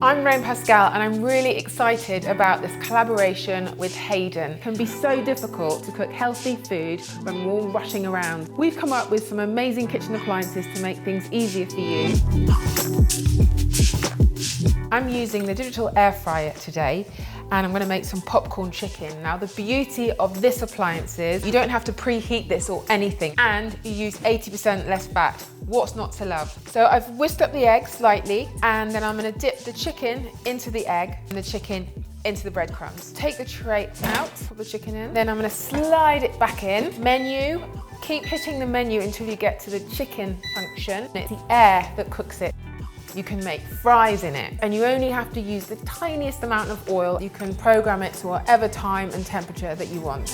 I'm Rain Pascal and I'm really excited about this collaboration with Haden. It can be so difficult to cook healthy food when we're all rushing around. We've come up with some amazing kitchen appliances to make things easier for you. I'm using the digital air fryer today and I'm going to make some popcorn chicken. Now the beauty of this appliance is you don't have to preheat this or anything, and you use 80% less fat. What's not to love? So I've whisked up the egg slightly and then I'm going to dip the chicken into the egg and the chicken into the breadcrumbs. Take the tray out, put the chicken in, then I'm going to slide it back in. Menu, keep hitting the menu until you get to the chicken function. It's the air that cooks it. You can make fries in it and you only have to use the tiniest amount of oil. You can program it to whatever time and temperature that you want.